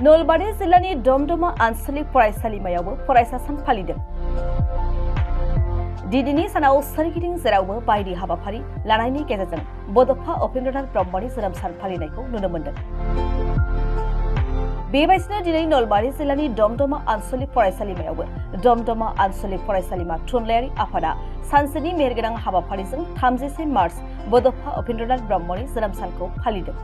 नलबारि जिल्लानि धमधम आनचलिक फरायसालिमायावबो फरायसा सान फालिदों। दिनैनि सानाव सोरगिदिं जेरावबो बायदि हाबाफारि लानायनि गेजेरजों बड'फा उपेन्द्रनाथ ब्रह्मनि जोनोम सान फालिनायखौ नुनो मोन्दों। बेबायदिनो दिनै नलबारि जिल्लानि धमधम आनचलिक फरायसालिमायावबो धमधम आनचलिक फरायसालिमा थुनलाइयारि आफादा सानसेनि मेहेरगोनां हाबाफारिजों 31 मार्च बड'फा उपेन्द्रनाथ ब्रह्मनि जोनोम सानखौ फालिदों।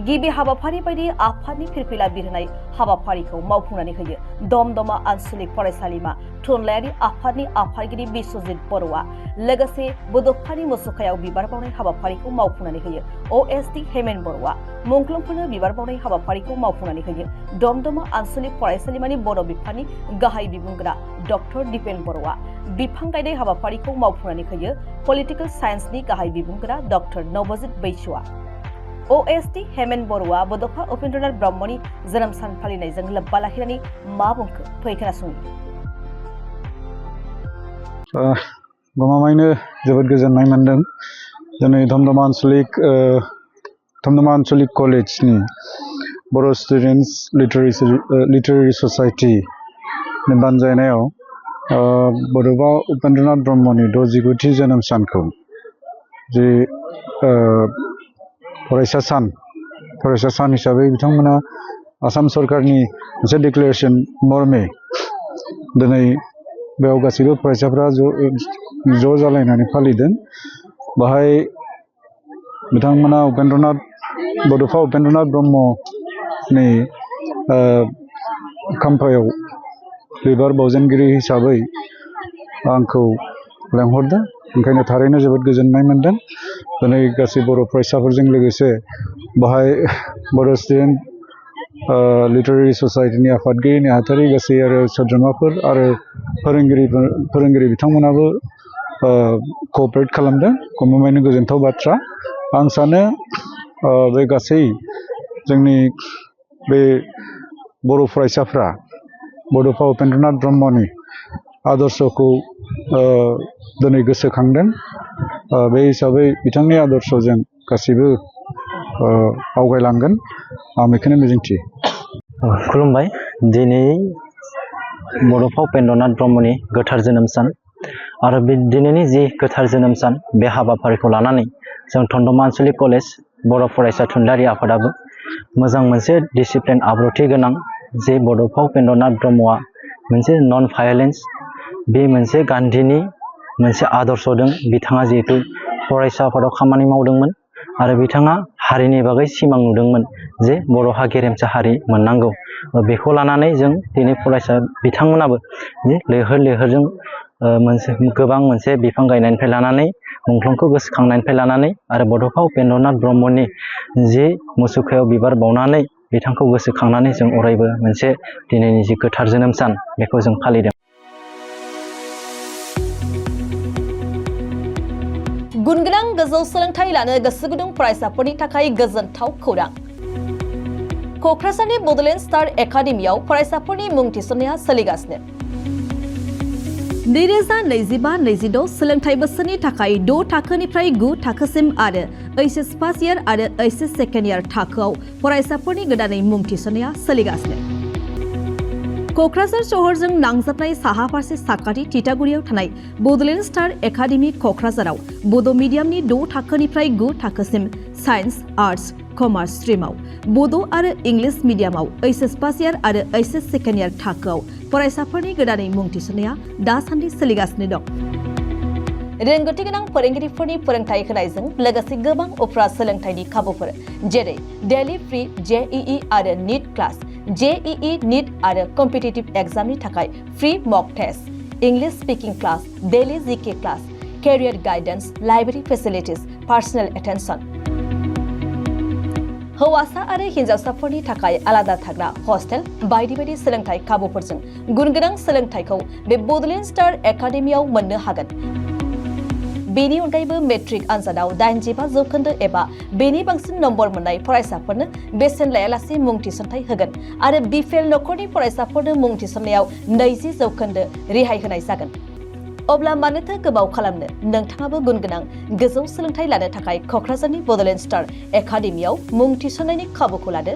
गिबि हाबाफारि बायदि आफादनि फिरफिला बिरहोनाय हाबाफारिखौ मावफुंनानै होयो धमधम आनचलिक फरायसालिमा थुनलाइयारि आफादनि आफादगिरि बिश्वजित बर'आ लोगोसे बड'फानि मुसुखायाव बिबार बावनाय हाबाफारिखौ मावफुंनानै होयो OSD हेमेन बर'आ मुंख्लंफोरनो बिबार बावनाय हाबाफारिखौ मावफुंनानै होयो धमधम आनचलिक फरायसालिमानि बर' बिफाननि गाहाय बिबुंग्रा डक्टर दिपेन बर'आ बिफां गायनाय हाबाफारिखौ मावफुंनानै होयो पलिटिकल साइन्सनि गाहाय बिबुंग्रा डक्टर नवजित बैसुआ। OSD हेमेन बर'आ बड'फा उपेन्द्रनाथ ब्रह्मनि जोनोम सान फालिनायजों लोब्बा लाखिनानै मा बुंखो फै खोनासंनि। गमामायैनो जोबोद गोजोननाय मोनदों। दिनै धमधम आनचलिक कलेजनि बर' स्टुडेन्टस लिटारेरि ससाइटि बानजायनायाव बड'फा उपेन्द्रनाथ ब्रह्मनि 69थि जोनोम सानखौ जे फरायसा सान हिसाबै बिथांमोना आसाम सरकारनि मोनसे डिक्लेरेसन मर्मे दिनै बेयाव गासैबो फरायसाफ्रा ज' जालायनानै फालिदों। बाहाय बिथांमोना बड'फा उपेन्द्रनाथ ब्रह्मनि खाम्फायाव बिबार बावजेनगिरि हिसाबै आंखौ लेंहरदों। ओंखायनो थारैनो जोबोद गोजोननाय मोनदों। दिनै गासै बर' फरायसाफोरजों लोगोसे बाहाय बर' स्टुडेन्ट लिटारेरि ससाइटिनि आफादगिरि नेहाथारि गासै आरो सोद्रोमाफोर आरो फोरोंगिरि बिथांमोनाबो क'अपारेट खालामदों। गमामायैनो गोजोनथाव बाथ्रा। आं सानो बे गासै जोंनि बे बर' फरायसाफ्रा बड'फा उपेन्द्रनाथ ब्रह्मनि आदर्शखौ दिनै गोसोखांदों। बे हिसाबै बिथांनि आदर्शजों गासैबो आवगायलांगोन आं बेखौनो मिजिंथियो। खुलुमबाय। दिनै बड'फा उपेन्द्रनाथ ब्रह्मनि गोथार जोनोम सान आरो बे दिनैनि जि गोथार जोनोम सान बे हाबाफारिखौ लानानै जों धमधम आनचलिक कलेज बर' फरायसा थुनलाइयारि आफादाबो मोजां मोनसे डिसिप्लिन आब्रुथि गोनां जे बड'फा उपेन्द्रनाथ ब्रह्मआ मोनसे नन भायलेन्स बे मोनसे गान्धीनि मोनसे आदर्श दं। बिथाङा जिहेतु फरायसा आफादाव खामानि मावदोंमोन आरो बिथाङा हारिनि बागै सिमां नुदोंमोन जे बर'हा गेरेमसा हारि मोननांगौ। बेखौ लानानै जों दिनै फरायसा बिथांमोनाबो लैहोरजों गोबां मोनसे बिफां गायनायनिफ्राय लानानै मुंख्लंखौ गोसोखांनायनिफ्राय लानानै आरो बड'फा उपेन्द्रनाथ ब्रह्मनि जि मुसुखायाव बिबार बावनानै बिथांखौ गोसोखांनानै जों अरायबो मोनसे दिनैनि जि गोथार जोनोम सान बेखौ जों फालिदों। गुनगोनां गोजौ सोलोंथाइ लानो गोसो गुदुं फरायसाफोरनि थाखाय गोजोनथाव खौरां। क'क्राझारनि बड'लेण्ड स्टार एकाडेमियाव फरायसाफोरनि मुं थिसननाया सोलिगासिनो। 2025-26 सोलोंथाइ बोसोरनि थाखाय 6 थाखोनिफ्राय 9 थाखोसिम आरो HS फार्स्ट इयार आरो HS सेकेन्ड इयार थाखोआव फरायसाफोरनि गोदानै मुं थिसननाया सोलिगासिनो। क'क्राझार सहरजों नांजाबनाय साहा फारसे साखाथि तितागुरियाव थानाय बड'लेण्ड स्टार एकाडेमि क'क्राझाराव बड' मिडियामनि 6 थाखोनिफ्राय 9 थाखोसिम साइन्स, आर्टस, कमार्स स्ट्रिमाव, बड' आरो इंलिश मिडियामाव HS फार्स्ट इयार आरो HS सेकेन्ड इयार थाखोआव फरायसाफोरनि गोदानै मुं थिसननाया दासान्दि सोलिगासिनो दं। रोंगौथि गोनां फोरोंगिरिफोरनि फोरोंथाय होनायजों लोगोसे गोबां उफ्रा सोलोंथाइनि खाबुफोर जेरै डेली फ्री JEE आरो नीट क्लास, JEE नीट आरो कम्पिटिटिभ एग्जामनि थाखाय free mock test, English speaking class, daily GK class, career guidance, library facilities, personal attention. हौवासा आरो हिन्जावसाफोरनि थाखाय आलादा थाग्रा हस्टेल बायदि बायदि सोलोंथाइ खाबुफोरजों गुनगोनां सोलोंथाइखौ बे बड'लेण्ड स्टार एकाडेमियाव मोननो हागोन। बेनि अनगायैबो मेट्रिक आनजादाव 85% एबा बेनि बांसिन नम्बर मोननाय फरायसाफोरनो बेसेन लायालासे मुं थिसनथाइ होगोन आरो बिपिएल नखरनि फरायसाफोरनो मुं थिसननायाव 20% रेहाय होनाय जागोन। अब्ला मानोथो गोबाव खालामनो नोंथाङाबो गुन गोनां गोजौ सोलोंथाइ लानो थाखाय क'क्राझारनि बड'लेण्ड स्टार एकाडेमियाव मुं थिसननायनि खाबुखौ लादो।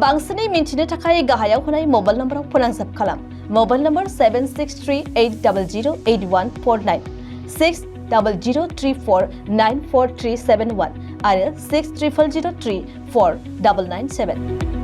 बांसिनै मिन्थिनो थाखाय गाहायाव होनाय मबाइल नम्बराव फोनांजाब खालाम। मबाइल नम्बर 7638008149 6003494371 आरो 6000034997।